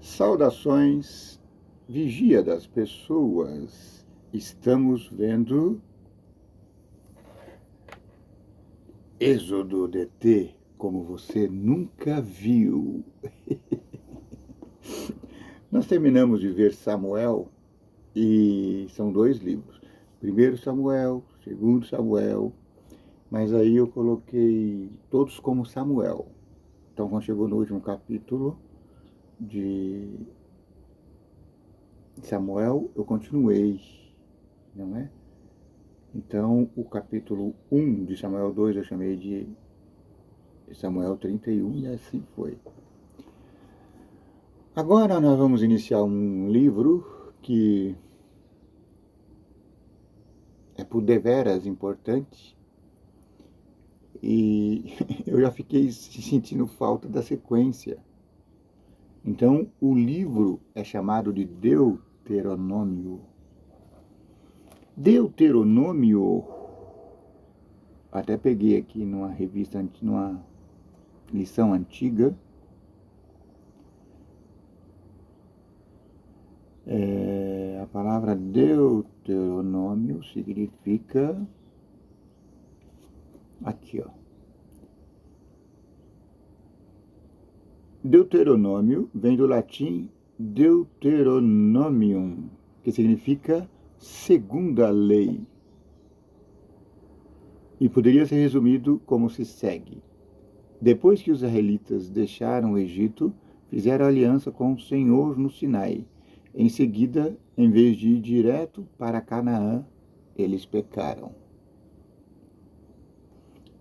Saudações, vigia das pessoas. Estamos vendo Êxodo DT como você nunca viu. Nós terminamos de ver Samuel e são 2 livros. Primeiro Samuel, segundo Samuel, mas aí eu coloquei todos como Samuel. Então, quando chegou no último capítulo de Samuel, eu continuei, não é? Então, o capítulo 1 de Samuel 2 eu chamei de Samuel 31 e assim foi. Agora nós vamos iniciar um livro que é por deveras importante e eu já fiquei sentindo falta da sequência. Então, o livro é chamado de Deuteronômio. Deuteronômio, até peguei aqui numa revista, numa lição antiga, a palavra Deuteronômio significa, aqui ó, Deuteronômio vem do latim Deuteronomium, que significa segunda lei. E poderia ser resumido como se segue. Depois que os israelitas deixaram o Egito, fizeram aliança com o Senhor no Sinai. Em seguida, em vez de ir direto para Canaã, eles pecaram.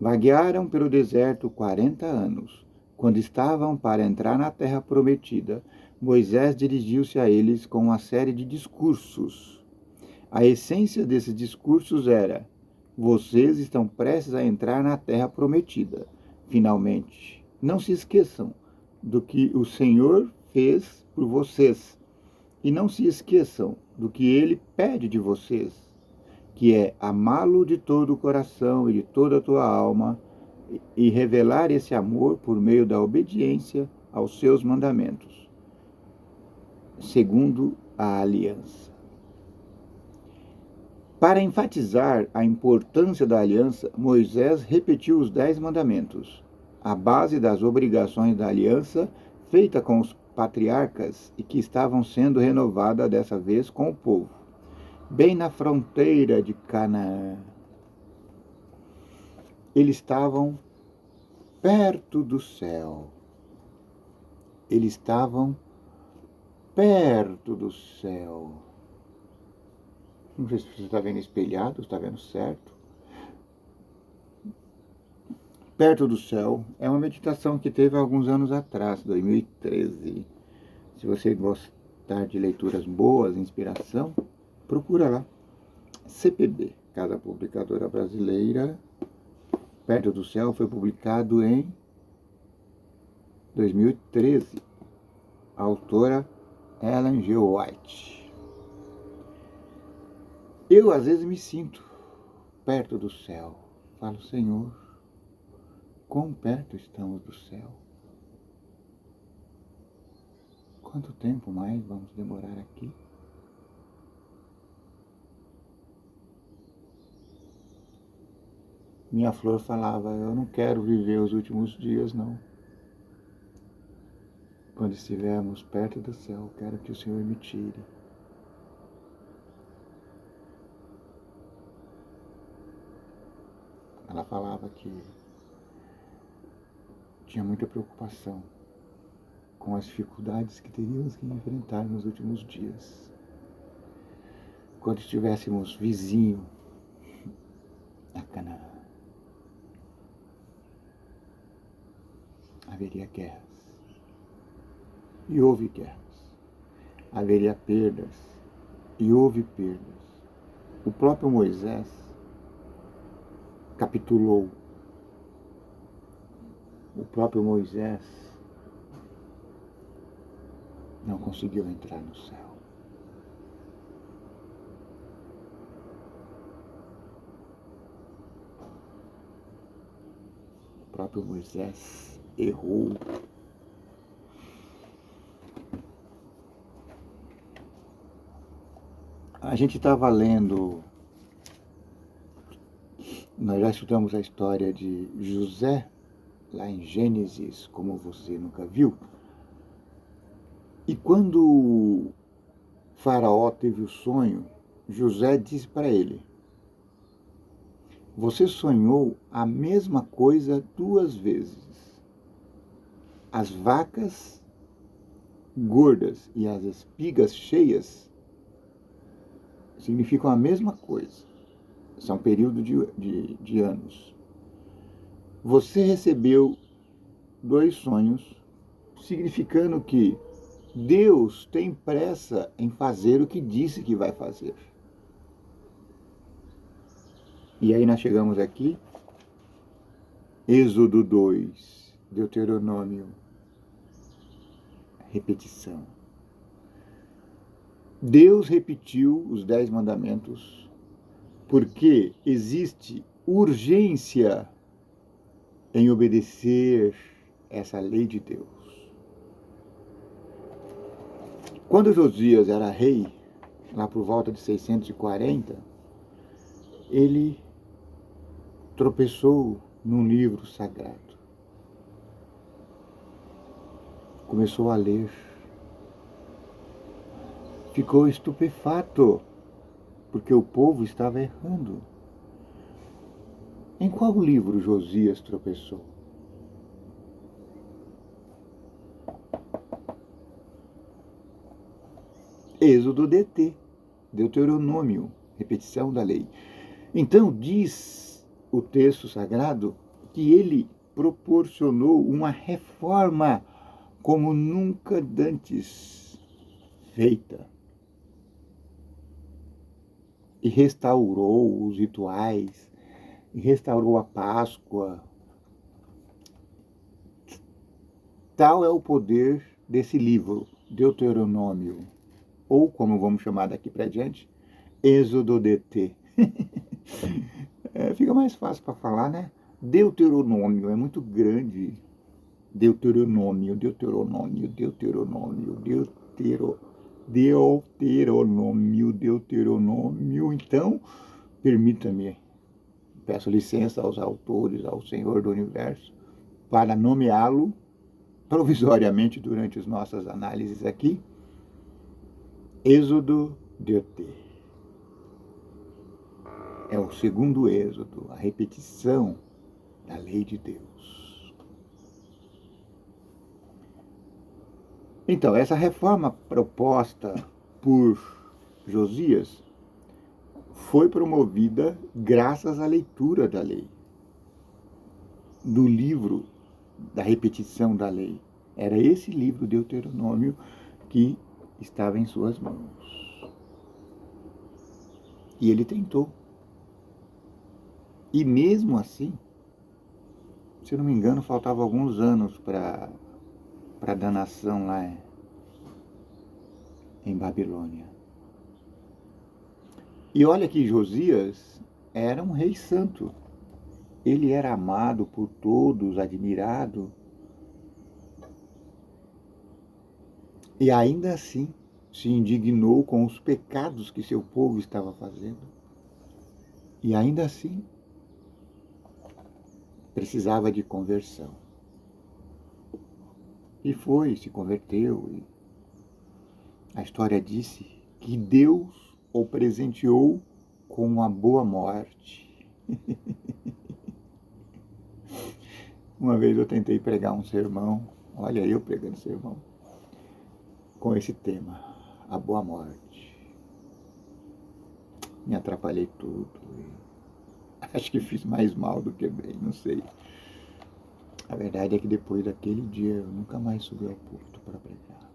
Vaguearam pelo deserto 40 anos. Quando estavam para entrar na terra prometida, Moisés dirigiu-se a eles com uma série de discursos. A essência desses discursos era: vocês estão prestes a entrar na terra prometida. Finalmente, não se esqueçam do que o Senhor fez por vocês e não se esqueçam do que Ele pede de vocês, que é amá-lo de todo o coração e de toda a tua alma e revelar esse amor por meio da obediência aos seus mandamentos, segundo a aliança. Para enfatizar a importância da aliança, Moisés repetiu os 10 mandamentos, a base das obrigações da aliança feita com os patriarcas e que estavam sendo renovada dessa vez com o povo, bem na fronteira de Canaã. Eles estavam perto do céu. Eles estavam perto do céu. Não sei se você está vendo espelhado, está vendo certo. Perto do céu é uma meditação que teve alguns anos atrás, 2013. Se você gostar de leituras boas, inspiração, procura lá. CPB, Casa Publicadora Brasileira. Perto do Céu foi publicado em 2013. A autora Ellen G. White. Eu às vezes me sinto perto do céu. Falo, Senhor, quão perto estamos do céu? Quanto tempo mais vamos demorar aqui? Minha flor falava, eu não quero viver os últimos dias, não. Quando estivermos perto do céu, quero que o Senhor me tire. Ela falava que tinha muita preocupação com as dificuldades que teríamos que enfrentar nos últimos dias. Quando estivéssemos vizinho a Canaã, haveria guerras. E houve guerras. Haveria perdas. E houve perdas. O próprio Moisés capitulou. O próprio Moisés não conseguiu entrar no céu. O próprio Moisés errou. A gente estava lendo, nós já estudamos a história de José, lá em Gênesis, como você nunca viu. E quando Faraó teve o sonho, José disse para ele: você sonhou a mesma coisa 2 vezes. As vacas gordas e as espigas cheias significam a mesma coisa. São períodos de anos. Você recebeu 2 sonhos, significando que Deus tem pressa em fazer o que disse que vai fazer. E aí nós chegamos aqui, Êxodo 2, Deuteronômio, repetição. Deus repetiu os 10 mandamentos porque existe urgência em obedecer essa lei de Deus. Quando Josias era rei, lá por volta de 640, ele tropeçou num livro sagrado. Começou a ler. Ficou estupefato, porque o povo estava errando. Em qual livro Josias tropeçou? Êxodo DT, Deuteronômio, repetição da lei. Então diz o texto sagrado que ele proporcionou uma reforma como nunca dantes feita. E restaurou os rituais, e restaurou a Páscoa. Tal é o poder desse livro, Deuteronômio, ou como vamos chamar daqui para diante, Êxodo DT. Fica mais fácil para falar, né? Deuteronômio é muito grande. Deuteronômio. Então, permita-me, peço licença aos autores, ao Senhor do Universo, para nomeá-lo provisoriamente durante as nossas análises aqui, Êxodo DT. É o segundo êxodo, a repetição da lei de Deus. Então, essa reforma proposta por Josias foi promovida graças à leitura da lei, do livro da repetição da lei. Era esse livro, Deuteronômio, que estava em suas mãos. E ele tentou. E mesmo assim, se eu não me engano, faltavam alguns anos para a danação lá em Babilônia. E olha que Josias era um rei santo. Ele era amado por todos, admirado. E ainda assim se indignou com os pecados que seu povo estava fazendo. E ainda assim precisava de conversão. E foi, se converteu. E a história disse que Deus o presenteou com uma boa morte. Uma vez eu tentei pregar um sermão, olha eu pregando sermão, com esse tema, a boa morte. Me atrapalhei tudo. Acho que fiz mais mal do que bem, não sei. A verdade é que depois daquele dia eu nunca mais subi ao púlpito para pregar.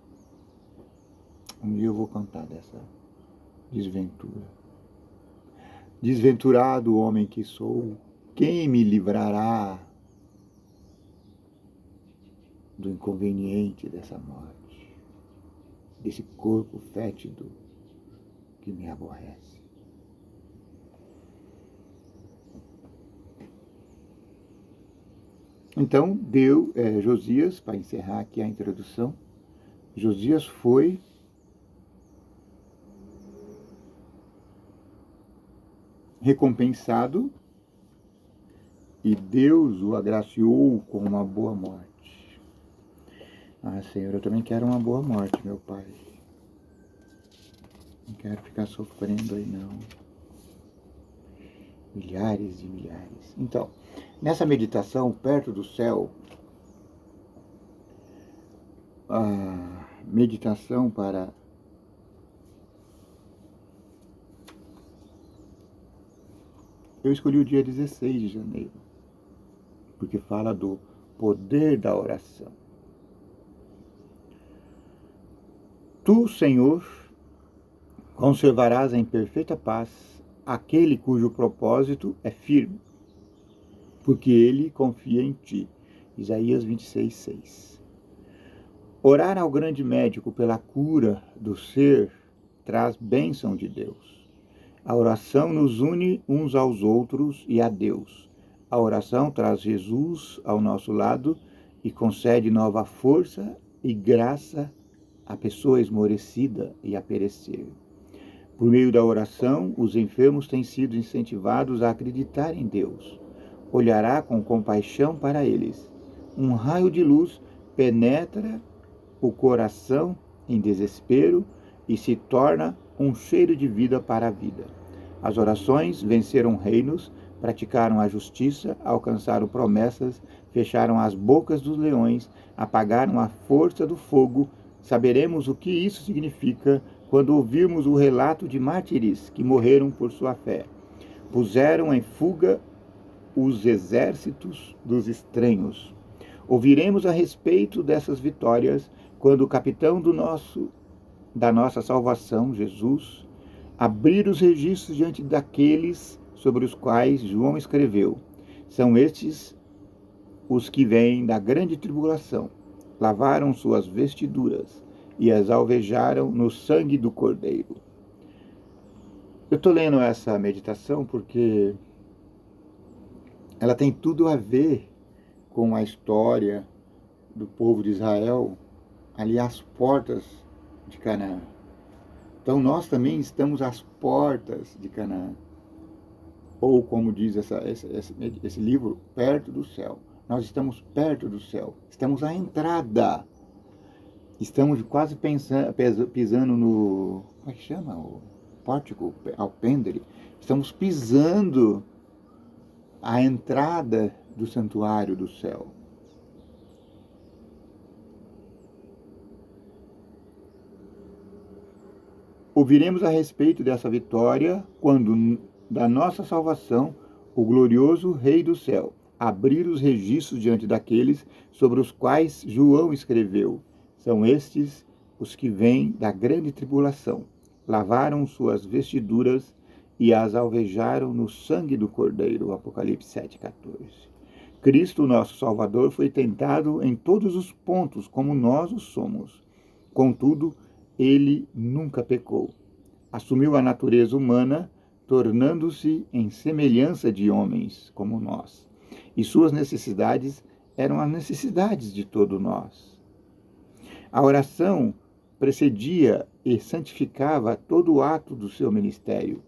Um dia eu vou contar dessa desventura. Desventurado homem que sou, quem me livrará do inconveniente dessa morte, desse corpo fétido que me aborrece? Então, Josias, para encerrar aqui a introdução, Josias foi recompensado e Deus o agraciou com uma boa morte. Ah, Senhor, eu também quero uma boa morte, meu Pai. Não quero ficar sofrendo aí, não. Milhares e milhares. Então, nessa meditação, perto do céu, a meditação para eu escolhi o dia 16 de janeiro, porque fala do poder da oração. Tu, Senhor, conservarás em perfeita paz aquele cujo propósito é firme, porque ele confia em ti. Isaías 26, 6. Orar ao grande médico pela cura do ser traz bênção de Deus. A oração nos une uns aos outros e a Deus. A oração traz Jesus ao nosso lado e concede nova força e graça à pessoa esmorecida e a perecer. Por meio da oração, os enfermos têm sido incentivados a acreditar em Deus. Olhará com compaixão para eles. Um raio de luz penetra o coração em desespero e se torna um cheiro de vida para a vida. As orações venceram reinos, praticaram a justiça, alcançaram promessas, fecharam as bocas dos leões, apagaram a força do fogo. Saberemos o que isso significa quando ouvirmos o relato de mártires que morreram por sua fé. Puseram em fuga os exércitos dos estranhos. Ouviremos a respeito dessas vitórias quando o capitão da nossa salvação, Jesus, abrir os registros diante daqueles sobre os quais João escreveu. São estes os que vêm da grande tribulação, lavaram suas vestiduras e as alvejaram no sangue do Cordeiro. Eu estou lendo essa meditação porque ela tem tudo a ver com a história do povo de Israel ali às portas de Canaã. Então nós também estamos às portas de Canaã. Ou como diz esse livro, perto do céu. Nós estamos perto do céu. Estamos à entrada. Estamos quase pisando no... Como é que chama? O pórtico, alpendre. Estamos pisando a entrada do santuário do céu. Ouviremos a respeito dessa vitória quando, da nossa salvação, o glorioso Rei do céu abrir os registros diante daqueles sobre os quais João escreveu. São estes os que vêm da grande tribulação, lavaram suas vestiduras e as alvejaram no sangue do Cordeiro. Apocalipse 7,14. Cristo, nosso Salvador, foi tentado em todos os pontos, como nós o somos. Contudo, ele nunca pecou. Assumiu a natureza humana, tornando-se em semelhança de homens como nós. E suas necessidades eram as necessidades de todos nós. A oração precedia e santificava todo o ato do seu ministério.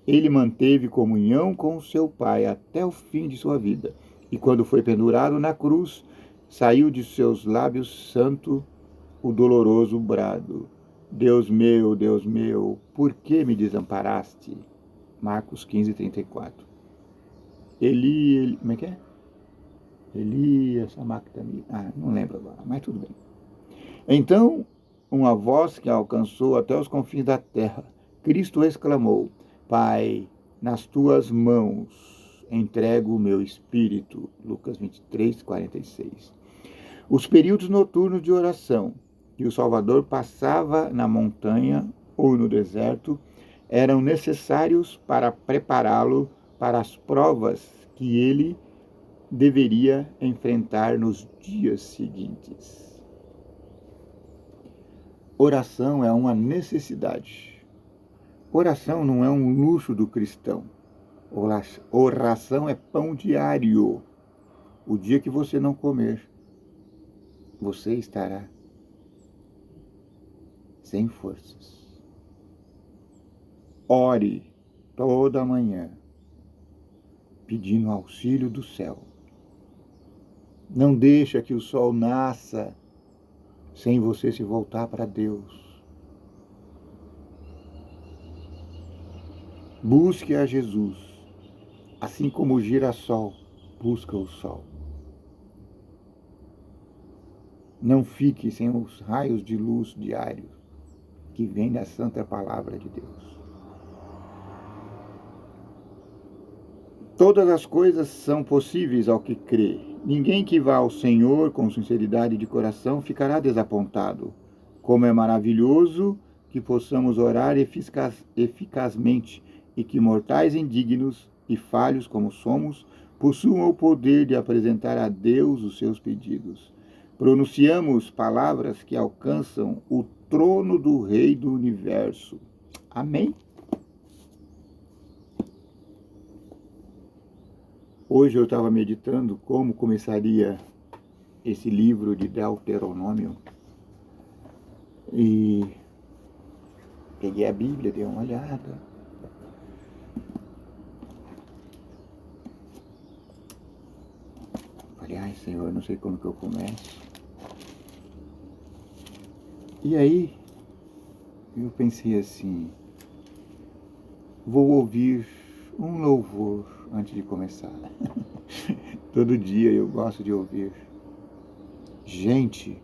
Ele manteve comunhão com o seu Pai até o fim de sua vida. E quando foi pendurado na cruz, saiu de seus lábios santo o doloroso brado: Deus meu, por que me desamparaste? Marcos 15, 34. Como é que é? Elias, Samactami. Não lembro agora, mas tudo bem. Então, uma voz que alcançou até os confins da terra, Cristo exclamou: Pai, nas tuas mãos entrego o meu espírito. Lucas 23, 46. Os períodos noturnos de oração que o Salvador passava na montanha ou no deserto eram necessários para prepará-lo para as provas que ele deveria enfrentar nos dias seguintes. Oração é uma necessidade. Oração não é um luxo do cristão. Oração é pão diário. O dia que você não comer, você estará sem forças. Ore toda manhã. pedindo auxílio do céu. Não deixa que o sol nasça sem você se voltar para Deus. Busque a Jesus, assim como o girassol busca o sol. Não fique sem os raios de luz diários que vêm da santa palavra de Deus. Todas as coisas são possíveis ao que crê. Ninguém que vá ao Senhor com sinceridade de coração ficará desapontado. Como é maravilhoso que possamos orar eficazmente e que mortais indignos e falhos como somos, possuam o poder de apresentar a Deus os seus pedidos. Pronunciamos palavras que alcançam o trono do Rei do Universo. Amém? Hoje eu estava meditando como começaria esse livro de Deuteronômio e peguei a Bíblia, dei uma olhada. Falei, ai Senhor, não sei como que eu começo. E aí eu pensei assim, vou ouvir um louvor antes de começar. Todo dia eu gosto de ouvir. Gente,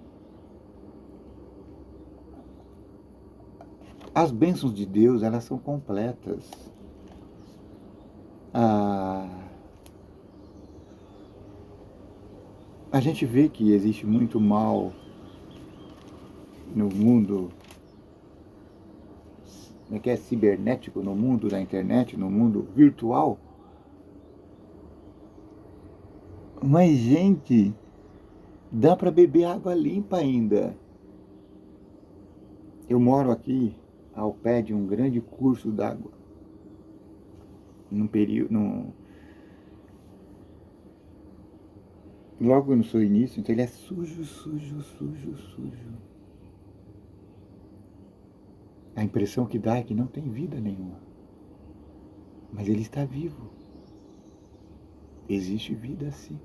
as bênçãos de Deus, elas são completas. A gente vê que existe muito mal no mundo, que é cibernético, no mundo da internet, no mundo virtual. Mas, gente, dá para beber água limpa ainda. Eu moro aqui ao pé de um grande curso d'água. Logo no seu início, então ele é sujo. A impressão que dá é que não tem vida nenhuma. Mas ele está vivo. Existe vida sim.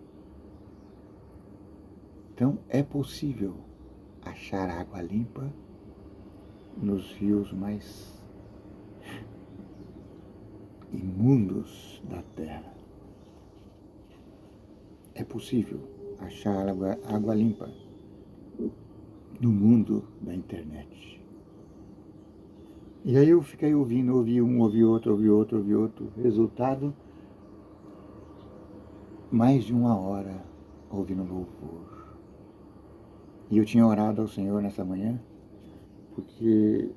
Então é possível achar água limpa nos rios mais imundos da terra. É possível achar água limpa no mundo da internet. E aí eu fiquei ouvindo, ouvi um, ouvi outro. Resultado, mais de 1 hora ouvindo louvor. E eu tinha orado ao Senhor nessa manhã, porque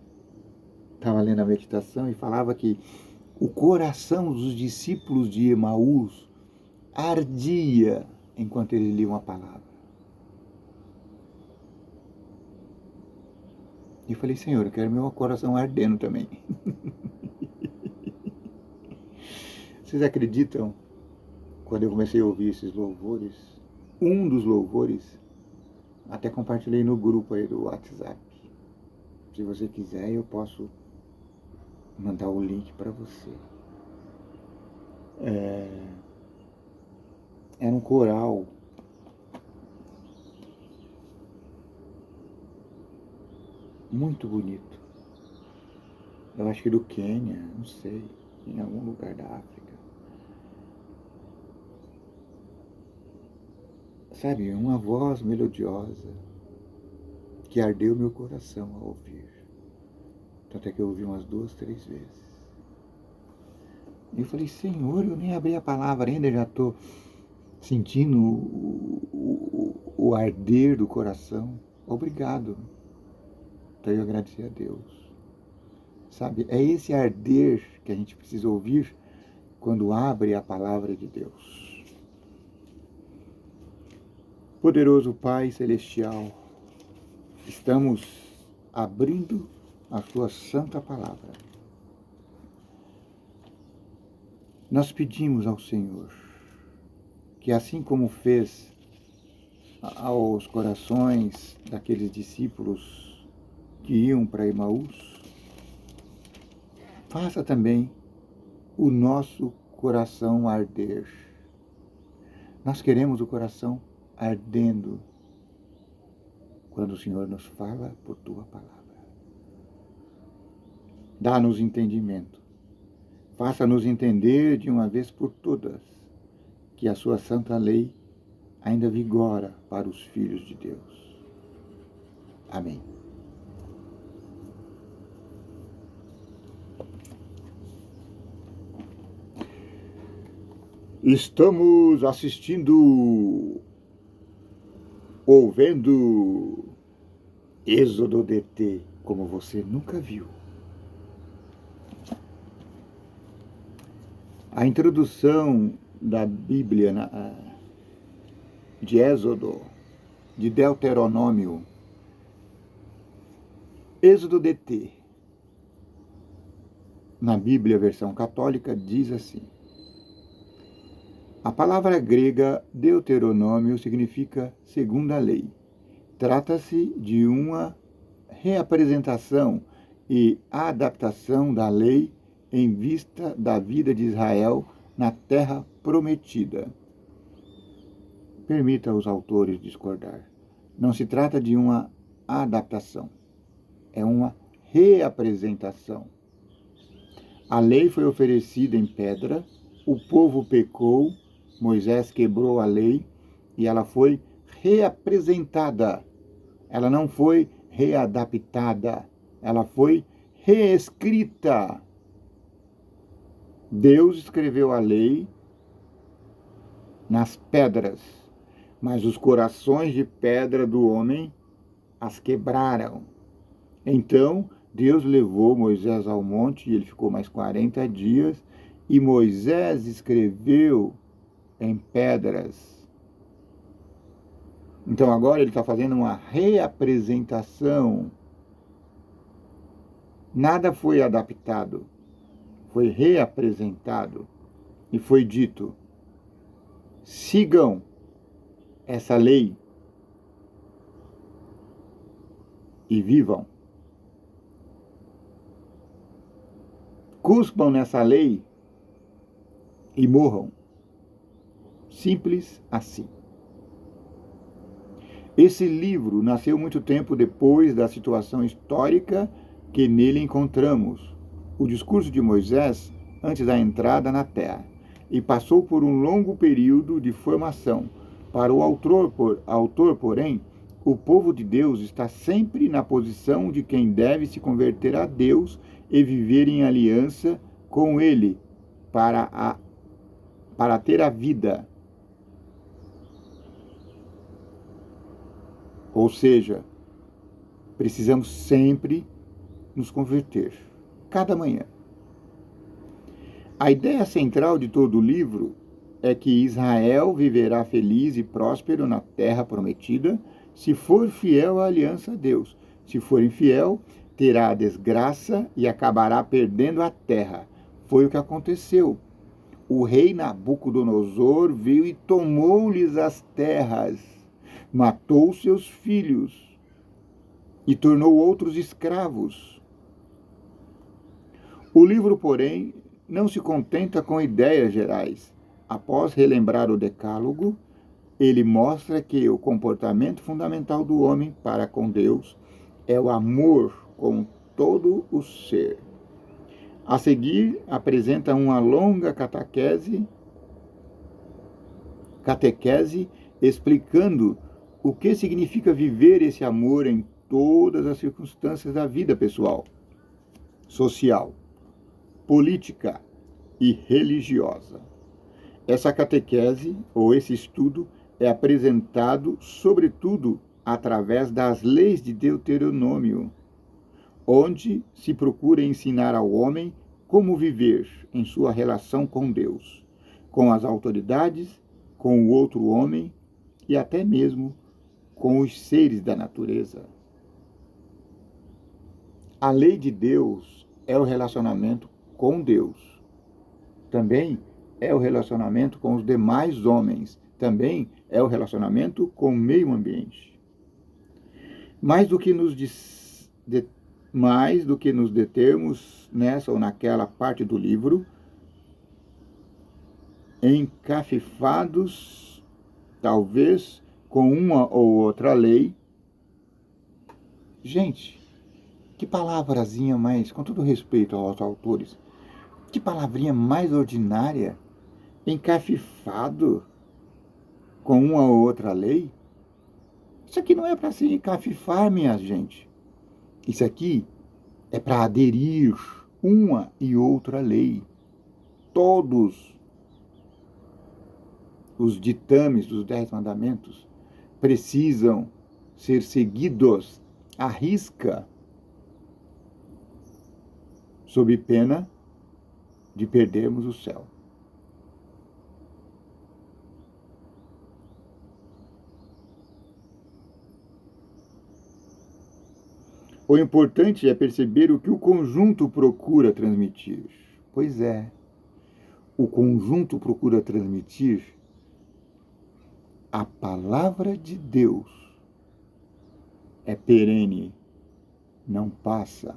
estava lendo a meditação e falava que o coração dos discípulos de Emaús ardia enquanto eles liam a palavra. E eu falei, Senhor, eu quero meu coração ardendo também. Vocês acreditam, quando eu comecei a ouvir esses louvores, um dos louvores, até compartilhei no grupo aí do WhatsApp. Se você quiser, eu posso mandar o link para você. Era um coral muito bonito. Eu acho que do Quênia, não sei, em algum lugar da África. Sabe, uma voz melodiosa que ardeu meu coração ao ouvir. Tanto é que eu ouvi umas 2, 3 vezes. E eu falei, Senhor, eu nem abri a palavra ainda, já estou sentindo o arder do coração. Obrigado. Então eu agradeci a Deus. Sabe, é esse arder que a gente precisa ouvir quando abre a palavra de Deus. Poderoso Pai Celestial, estamos abrindo a Sua Santa Palavra. Nós pedimos ao Senhor que, assim como fez aos corações daqueles discípulos que iam para Emaús, faça também o nosso coração arder. Nós queremos o coração ardendo quando o Senhor nos fala por tua palavra. Dá-nos entendimento. Faça-nos entender de uma vez por todas que a sua santa lei ainda vigora para os filhos de Deus. Amém. Estamos assistindo, ouvendo Êxodo DT, como você nunca viu. A introdução da Bíblia de Êxodo, de Deuteronômio, Êxodo DT, na Bíblia versão católica, diz assim: a palavra grega Deuteronômio significa segunda lei. Trata-se de uma reapresentação e adaptação da lei em vista da vida de Israel na terra prometida. Permita aos autores discordar. Não se trata de uma adaptação, é uma reapresentação. A lei foi oferecida em pedra, o povo pecou, Moisés quebrou a lei e ela foi reapresentada. Ela não foi readaptada, ela foi reescrita. Deus escreveu a lei nas pedras, mas os corações de pedra do homem as quebraram. Então, Deus levou Moisés ao monte e ele ficou mais 40 dias e Moisés escreveu em pedras. Então agora ele está fazendo uma reapresentação. Nada foi adaptado, foi reapresentado e foi dito: sigam essa lei e vivam. Cuspam nessa lei e morram. Simples assim. Esse livro nasceu muito tempo depois da situação histórica que nele encontramos, o discurso de Moisés antes da entrada na terra, e passou por um longo período de formação. Para o autor, porém, o povo de Deus está sempre na posição de quem deve se converter a Deus e viver em aliança com Ele para ter a vida. Ou seja, precisamos sempre nos converter, cada manhã. A ideia central de todo o livro é que Israel viverá feliz e próspero na terra prometida se for fiel à aliança a Deus. Se for infiel, terá a desgraça e acabará perdendo a terra. Foi o que aconteceu. O rei Nabucodonosor veio e tomou-lhes as terras, matou seus filhos e tornou outros escravos. O livro, porém, não se contenta com ideias gerais. Após relembrar o Decálogo, ele mostra que o comportamento fundamental do homem para com Deus é o amor com todo o ser. A seguir, apresenta uma longa catequese explicando o que significa viver esse amor em todas as circunstâncias da vida pessoal, social, política e religiosa. Essa catequese, ou esse estudo, é apresentado, sobretudo, através das leis de Deuteronômio, onde se procura ensinar ao homem como viver em sua relação com Deus, com as autoridades, com o outro homem e até mesmo com os seres da natureza. A lei de Deus é o relacionamento com Deus. Também é o relacionamento com os demais homens. Também é o relacionamento com o meio ambiente. Mais do que nos determos nessa ou naquela parte do livro, encafifados, talvez, com uma ou outra lei. Gente, que palavrazinha mais, com todo respeito aos autores, que palavrinha mais ordinária, encafifado com uma ou outra lei. Isso aqui não é para se encafifar, minha gente. Isso aqui é para aderir uma e outra lei. Todos os ditames dos 10 mandamentos precisam ser seguidos à risca, sob pena de perdermos o céu. O importante é perceber o que o conjunto procura transmitir. Pois é, o conjunto procura transmitir a palavra de Deus. É perene, não passa.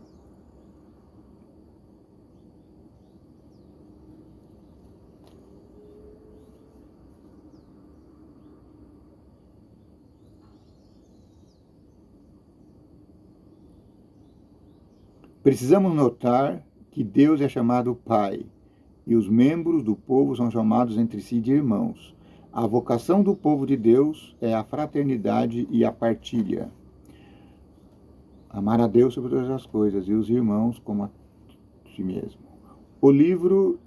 Precisamos notar que Deus é chamado Pai e os membros do povo são chamados entre si de irmãos. A vocação do povo de Deus é a fraternidade e a partilha. Amar a Deus sobre todas as coisas e os irmãos como a si mesmo. O livro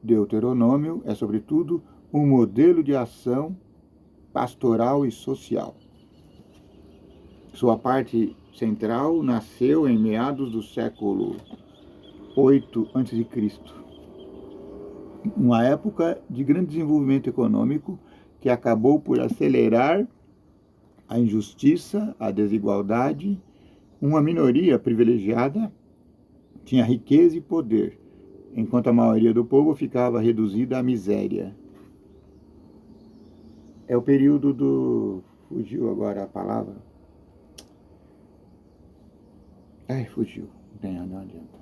Deuteronômio é, sobretudo, um modelo de ação pastoral e social. Sua parte central nasceu em meados do século VIII a.C., uma época de grande desenvolvimento econômico que acabou por acelerar a injustiça, a desigualdade. Uma minoria privilegiada tinha riqueza e poder, enquanto a maioria do povo ficava reduzida à miséria. É o período do... Fugiu agora a palavra. Fugiu. Não adianta.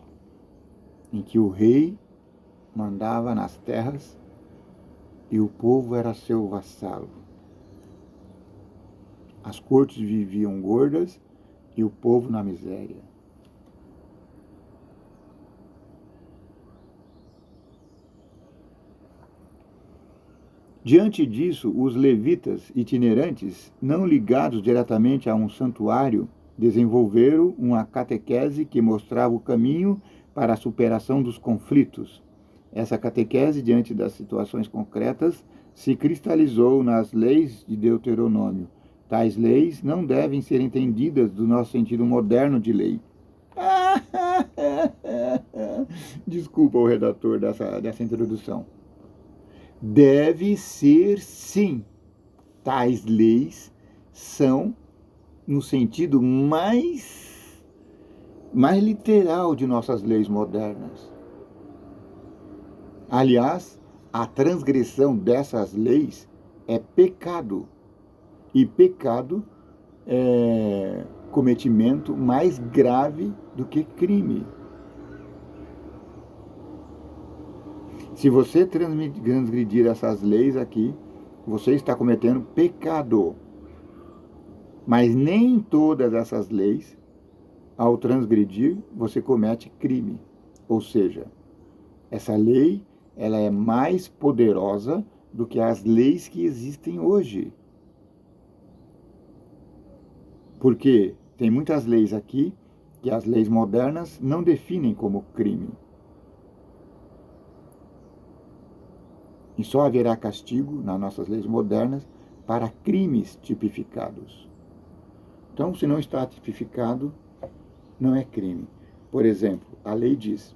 Em que o rei mandava nas terras e o povo era seu vassalo. As cortes viviam gordas e o povo na miséria. Diante disso, os levitas itinerantes, não ligados diretamente a um santuário, desenvolveram uma catequese que mostrava o caminho para a superação dos conflitos. Essa catequese, diante das situações concretas, se cristalizou nas leis de Deuteronômio. Tais leis não devem ser entendidas do nosso sentido moderno de lei. Desculpa o redator dessa introdução. Deve ser, sim. Tais leis são no sentido mais literal de nossas leis modernas. Aliás, a transgressão dessas leis é pecado. E pecado é cometimento mais grave do que crime. Se você transgredir essas leis aqui, você está cometendo pecado. Mas nem todas essas leis, ao transgredir, você comete crime. Ou seja, essa lei, ela é mais poderosa do que as leis que existem hoje. Porque tem muitas leis aqui que as leis modernas não definem como crime. E só haverá castigo nas nossas leis modernas para crimes tipificados. Então, se não está tipificado, não é crime. Por exemplo, a lei diz: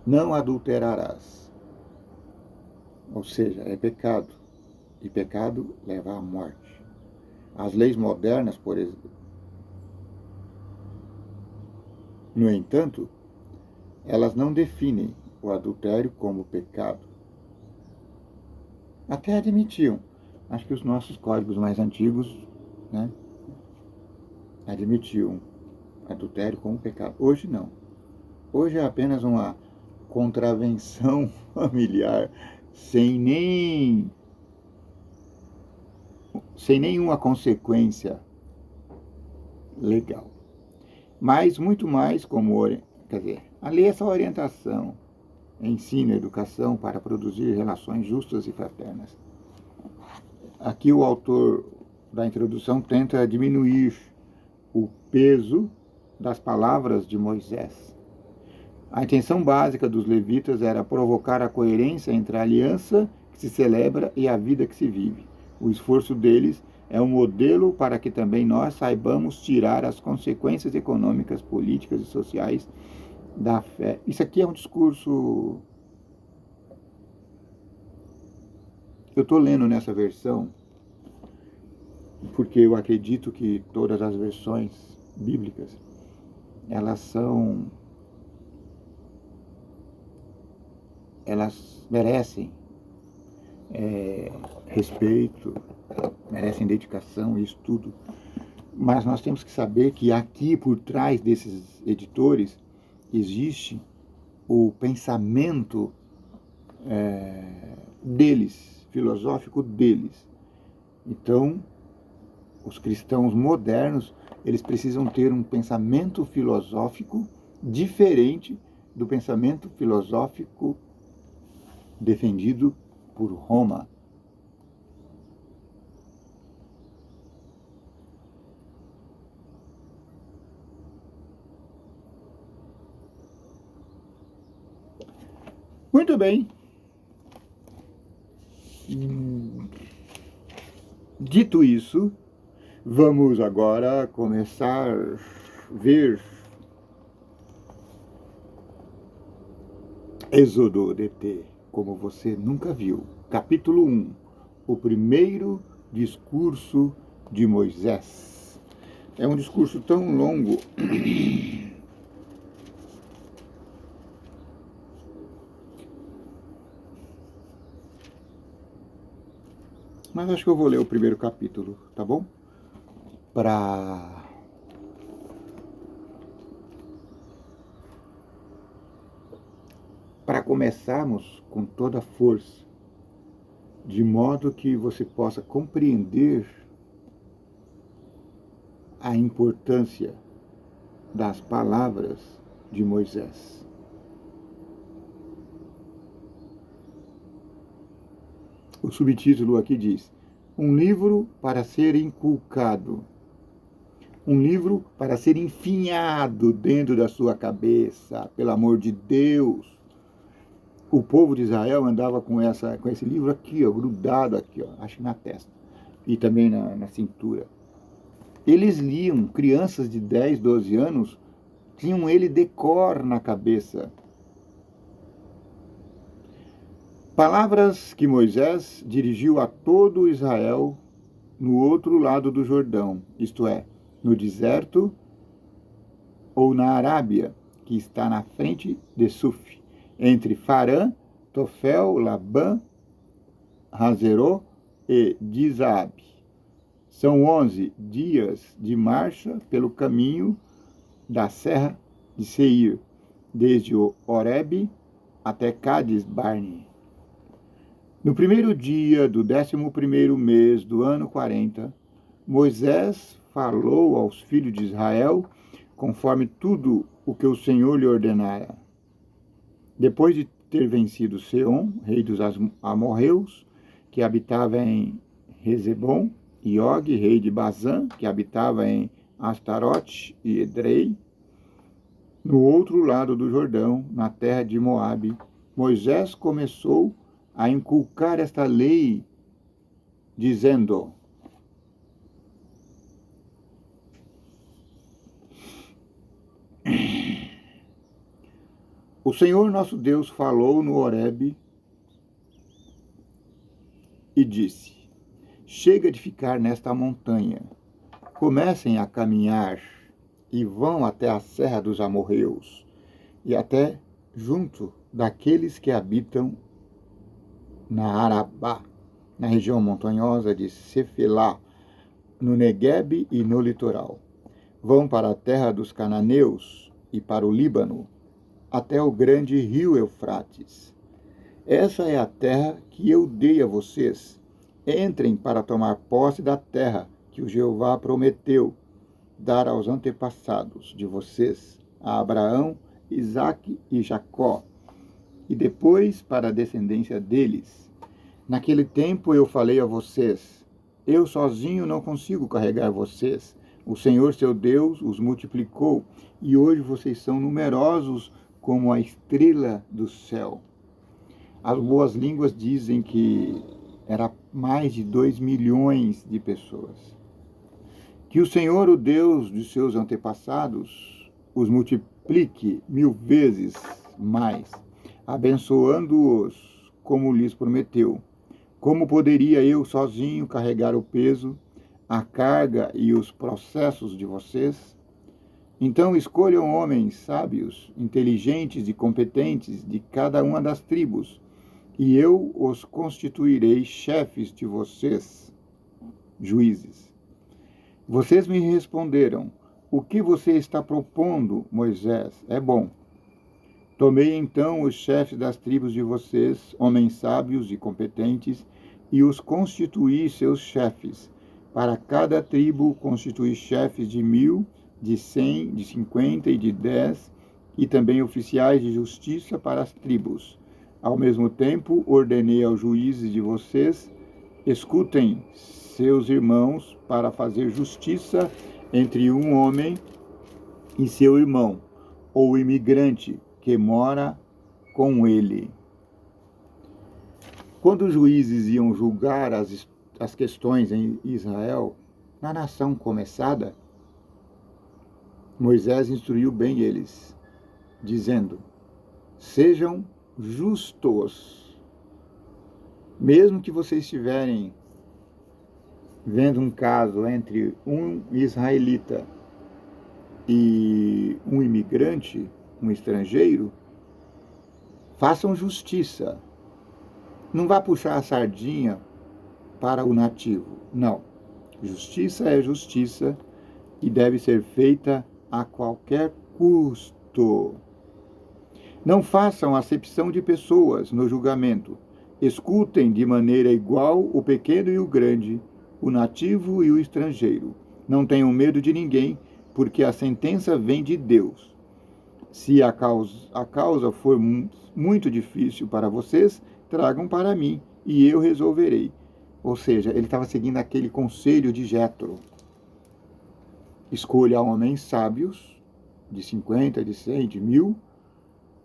não adulterarás. Ou seja, é pecado. E pecado leva à morte. As leis modernas, por exemplo, no entanto, elas não definem o adultério como pecado. Até admitiam. Acho que os nossos códigos mais antigos, admitiam adultério como pecado. Hoje não. Hoje é apenas uma contravenção familiar sem nenhuma consequência legal. Mas muito mais como, quer dizer, a lei é essa orientação, ensino, educação para produzir relações justas e fraternas. Aqui o autor da introdução tenta diminuir o peso das palavras de Moisés. A intenção básica dos levitas era provocar a coerência entre a aliança que se celebra e a vida que se vive. O esforço deles é um modelo para que também nós saibamos tirar as consequências econômicas, políticas e sociais da fé. Isso aqui é um discurso... Eu estou lendo nessa versão porque eu acredito que todas as versões bíblicas, elas merecem respeito, merecem dedicação e estudo. Mas nós temos que saber que aqui, por trás desses editores, existe o pensamento deles, filosófico deles. Então, os cristãos modernos, eles precisam ter um pensamento filosófico diferente do pensamento filosófico defendido por Roma. Muito bem. Dito isso, vamos agora começar a ver Êxodo DT, como você nunca viu. Capítulo 1, o primeiro discurso de Moisés. É um discurso tão longo mas acho que eu vou ler o primeiro capítulo, tá bom? Para começarmos com toda a força, de modo que você possa compreender a importância das palavras de Moisés. O subtítulo aqui diz: um livro para ser inculcado, um livro para ser enfinhado dentro da sua cabeça, pelo amor de Deus. O povo de Israel andava com esse livro aqui, ó, grudado aqui, ó, acho que na testa, e também na cintura. Eles liam, crianças de 10, 12 anos, tinham ele de cor na cabeça. Palavras que Moisés dirigiu a todo Israel no outro lado do Jordão, isto é, no deserto ou na Arábia, que está na frente de Suf, entre Farã, Tofel, Labã, Hazeró e Dizaabe. São 11 dias de marcha pelo caminho da serra de Seir, desde o Horebe até Cádiz Barne. No primeiro dia do 11º mês do ano 40, Moisés falou aos filhos de Israel conforme tudo o que o Senhor lhe ordenara. Depois de ter vencido Seom, rei dos amorreus, que habitava em Rezebom, e Og, rei de Bazã, que habitava em Astarote e Edrei, no outro lado do Jordão, na terra de Moabe, Moisés começou a inculcar esta lei, dizendo: o Senhor nosso Deus falou no Horebe e disse: chega de ficar nesta montanha, comecem a caminhar e vão até a serra dos amorreus e até junto daqueles que habitam na Arabá, na região montanhosa de Cefelá, no Neguebe e no litoral. Vão para a terra dos cananeus e para o Líbano, até o grande rio Eufrates. Essa é a terra que eu dei a vocês. Entrem para tomar posse da terra que o Jeová prometeu dar aos antepassados de vocês, a Abraão, Isaque e Jacó, e depois para a descendência deles. Naquele tempo eu falei a vocês: eu sozinho não consigo carregar vocês. O Senhor, seu Deus, os multiplicou, e hoje vocês são numerosos como a estrela do céu. As boas línguas dizem que era mais de 2 milhões de pessoas. Que o Senhor, o Deus de seus antepassados, os multiplique 1000 vezes mais, abençoando-os como lhes prometeu. Como poderia eu sozinho carregar o peso, a carga e os processos de vocês? Então escolham homens sábios, inteligentes e competentes de cada uma das tribos, e eu os constituirei chefes de vocês, juízes. Vocês me responderam: o que você está propondo, Moisés? É bom. Tomei então os chefes das tribos de vocês, homens sábios e competentes, e os constituí seus chefes. Para cada tribo constituí chefes de 1000, de 100, de 50 e de 10, e também oficiais de justiça para as tribos. Ao mesmo tempo, ordenei aos juízes de vocês: escutem seus irmãos para fazer justiça entre um homem e seu irmão, ou imigrante que mora com ele. Quando os juízes iam julgar as questões em Israel, na nação começada, Moisés instruiu bem eles, dizendo: sejam justos. Mesmo que vocês estiverem vendo um caso entre um israelita e um imigrante, um estrangeiro, façam justiça. Não vá puxar a sardinha para o nativo. Não. Justiça é justiça e deve ser feita a qualquer custo. Não façam acepção de pessoas no julgamento. Escutem de maneira igual o pequeno e o grande, o nativo e o estrangeiro. Não tenham medo de ninguém, porque a sentença vem de Deus. Se a causa for muito difícil para vocês, tragam para mim e eu resolverei. Ou seja, ele estava seguindo aquele conselho de Jétro. Escolha homens sábios, de 50, de 100, de 1000,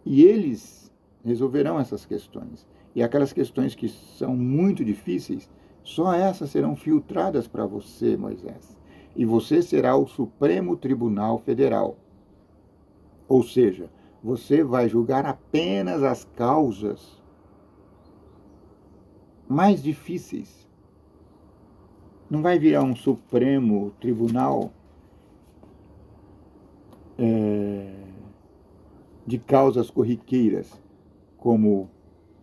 e eles resolverão essas questões. E aquelas questões que são muito difíceis, só essas serão filtradas para você, Moisés. E você será o Supremo Tribunal Federal. Ou seja, você vai julgar apenas as causas mais difíceis. Não vai virar um Supremo Tribunal de causas corriqueiras, como,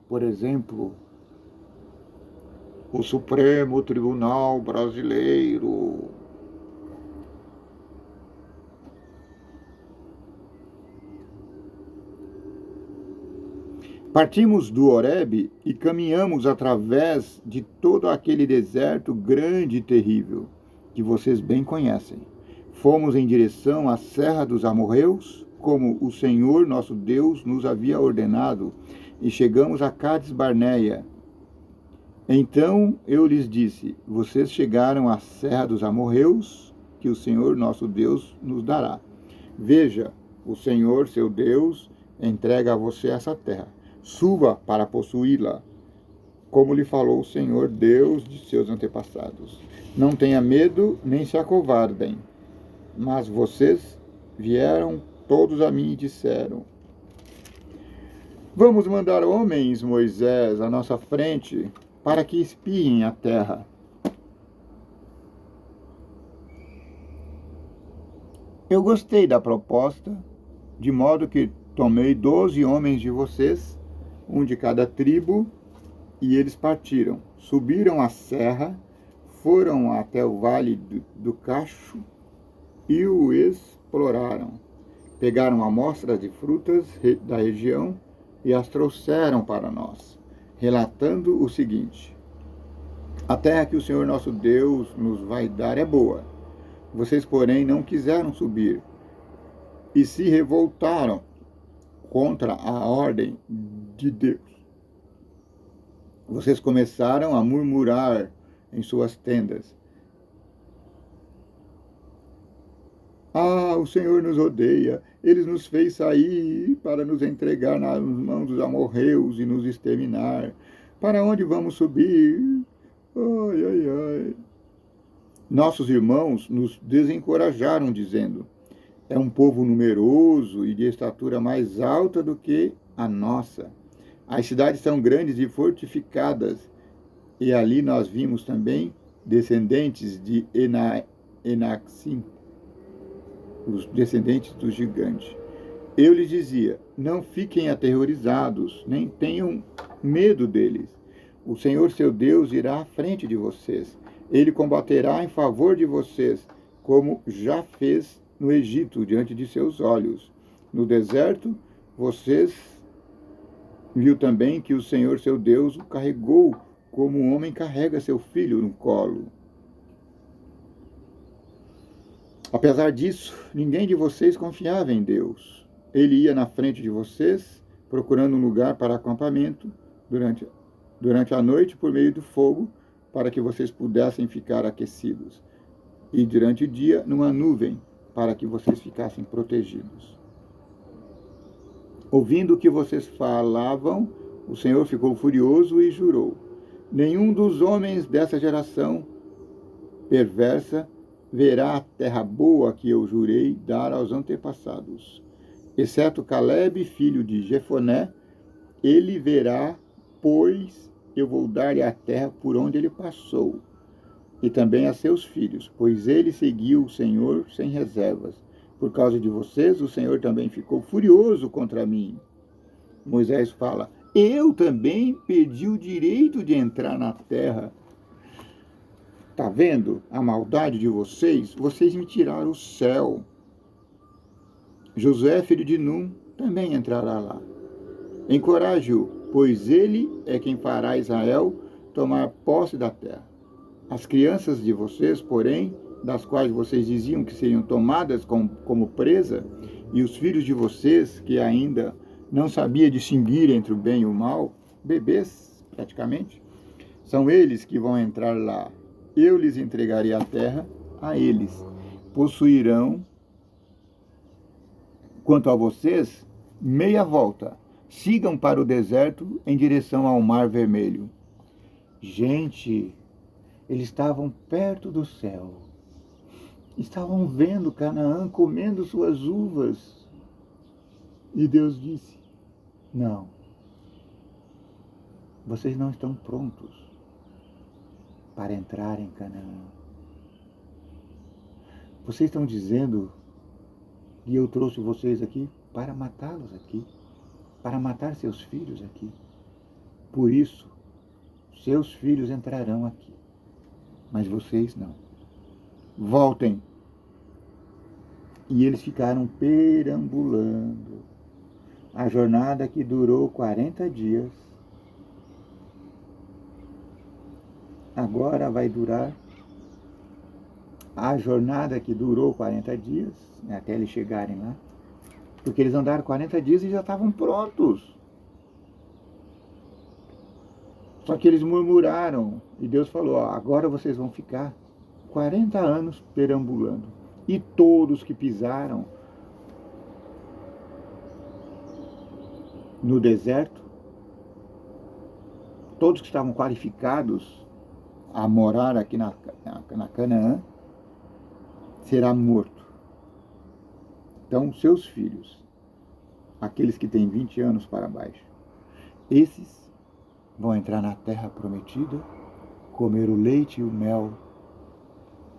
por exemplo, o Supremo Tribunal Brasileiro. Partimos do Horebe e caminhamos através de todo aquele deserto grande e terrível, que vocês bem conhecem. Fomos em direção à Serra dos Amorreus, como o Senhor nosso Deus nos havia ordenado, e chegamos a Cades Barneia. Então eu lhes disse: vocês chegaram à Serra dos Amorreus, que o Senhor nosso Deus nos dará. Veja, o Senhor, seu Deus, entrega a você essa terra. Suba para possuí-la, como lhe falou o Senhor, Deus de seus antepassados. Não tenha medo, nem se acovardem. Mas vocês vieram todos a mim e disseram: vamos mandar homens, Moisés, à nossa frente, para que espiem a terra. Eu gostei da proposta, de modo que tomei 12 homens de vocês, um de cada tribo, e eles partiram. Subiram a serra, foram até o vale do Cacho e o exploraram. Pegaram amostras de frutas da região e as trouxeram para nós. relatando o seguinte: a terra que o Senhor nosso Deus nos vai dar é boa. Vocês, porém, não quiseram subir e se revoltaram contra a ordem de Deus. Vocês começaram a murmurar em suas tendas: ah, o Senhor nos odeia, ele nos fez sair para nos entregar nas mãos dos amorreus e nos exterminar. Para onde vamos subir? Ai, ai, ai. Nossos irmãos nos desencorajaram, dizendo: é um povo numeroso e de estatura mais alta do que a nossa. As cidades são grandes e fortificadas, e ali nós vimos também descendentes de Enaxim, os descendentes do gigante. Eu lhes dizia: não fiquem aterrorizados, nem tenham medo deles. O Senhor seu Deus irá à frente de vocês. Ele combaterá em favor de vocês, como já fez no Egito, diante de seus olhos. No deserto, vocês viu também que o Senhor seu Deus o carregou como um homem carrega seu filho no colo. Apesar disso, ninguém de vocês confiava em Deus. Ele ia na frente de vocês, procurando um lugar para acampamento durante a noite por meio do fogo, para que vocês pudessem ficar aquecidos, e durante o dia numa nuvem, para que vocês ficassem protegidos. Ouvindo o que vocês falavam, o Senhor ficou furioso e jurou: nenhum dos homens dessa geração perversa verá a terra boa que eu jurei dar aos antepassados. Exceto Calebe, filho de Jefoné, ele verá, pois eu vou dar-lhe a terra por onde ele passou, e também a seus filhos, pois ele seguiu o Senhor sem reservas. Por causa de vocês, o Senhor também ficou furioso contra mim. Moisés fala: eu também perdi o direito de entrar na terra. Está vendo a maldade de vocês? Vocês me tiraram o céu. Josué, filho de Num, também entrará lá. Encoraje-o, pois ele é quem fará Israel tomar posse da terra. As crianças de vocês, porém, das quais vocês diziam que seriam tomadas como presa, e os filhos de vocês, que ainda não sabiam distinguir entre o bem e o mal, bebês praticamente, são eles que vão entrar lá. Eu lhes entregarei a terra a eles. Possuirão, quanto a vocês, meia volta. Sigam para o deserto em direção ao Mar Vermelho. Gente, eles estavam perto do céu. Estavam vendo Canaã comendo suas uvas. E Deus disse: não, vocês não estão prontos para entrar em Canaã. Vocês estão dizendo que eu trouxe vocês aqui para matá-los aqui, para matar seus filhos aqui. Por isso, seus filhos entrarão aqui, mas vocês não. Voltem. E eles ficaram perambulando. A jornada que durou 40 dias, agora vai durar. A jornada que durou 40 dias, até eles chegarem lá, porque eles andaram 40 dias e já estavam prontos. Só que eles murmuraram, e Deus falou: ó, agora vocês vão ficar 40 anos perambulando. E todos que pisaram no deserto, todos que estavam qualificados a morar aqui na Canaã, será morto. Então, seus filhos, aqueles que têm 20 anos para baixo, esses vão entrar na terra prometida, comer o leite e o mel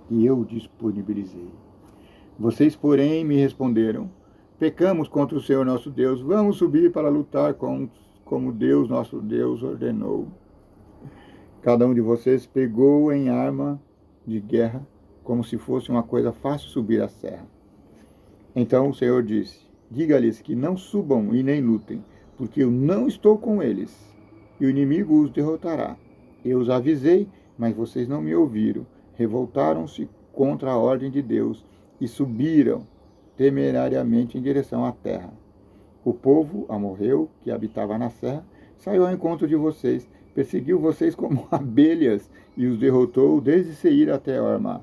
que eu disponibilizei. Vocês, porém, me responderam: pecamos contra o Senhor nosso Deus, vamos subir para lutar como Deus, nosso Deus, ordenou. Cada um de vocês pegou em arma de guerra, como se fosse uma coisa fácil subir a serra. Então o Senhor disse: diga-lhes que não subam e nem lutem, porque eu não estou com eles. e o inimigo os derrotará. Eu os avisei, mas vocês não me ouviram. Revoltaram-se contra a ordem de Deus e subiram temerariamente em direção à terra. O povo amorreu, que habitava na serra, saiu ao encontro de vocês, perseguiu vocês como abelhas e os derrotou desde Seir até Hormá.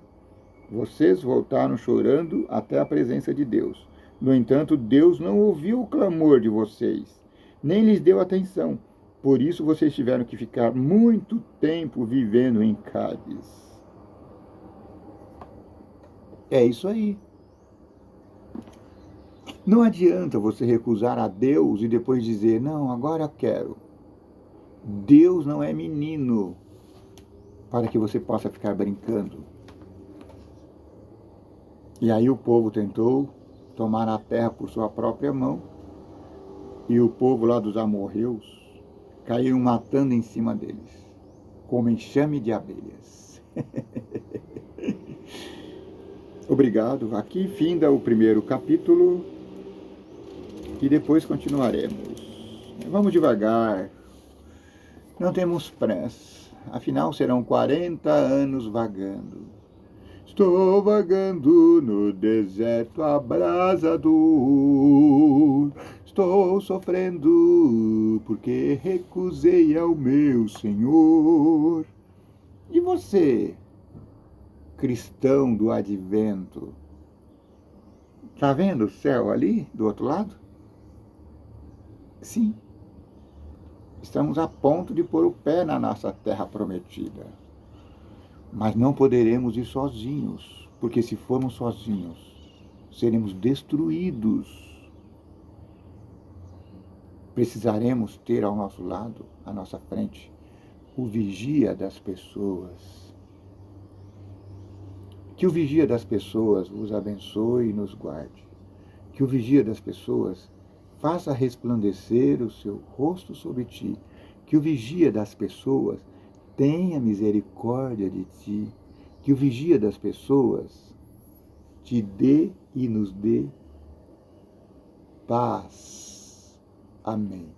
Vocês voltaram chorando até a presença de Deus. No entanto, Deus não ouviu o clamor de vocês, nem lhes deu atenção. Por isso vocês tiveram que ficar muito tempo vivendo em Cádiz. É isso aí. Não adianta você recusar a Deus e depois dizer, não, agora eu quero. Deus não é menino para que você possa ficar brincando. E aí o povo tentou tomar a terra por sua própria mão, e o povo lá dos amorreus caiu matando em cima deles, como enxame de abelhas. Obrigado. Aqui finda o primeiro capítulo e depois continuaremos. Vamos devagar, não temos pressa, afinal serão 40 anos vagando. Estou vagando no deserto abrasador. Estou sofrendo porque recusei ao meu Senhor. E você, cristão do advento, está vendo o céu ali, do outro lado? Sim. Estamos a ponto de pôr o pé na nossa terra prometida. Mas não poderemos ir sozinhos, porque se formos sozinhos, seremos destruídos. Precisaremos ter ao nosso lado, à nossa frente, o vigia das pessoas. Que o vigia das pessoas vos abençoe e nos guarde. Que o vigia das pessoas faça resplandecer o seu rosto sobre ti. Que o vigia das pessoas tenha misericórdia de ti, que o vigia das pessoas te dê e nos dê paz. Amém.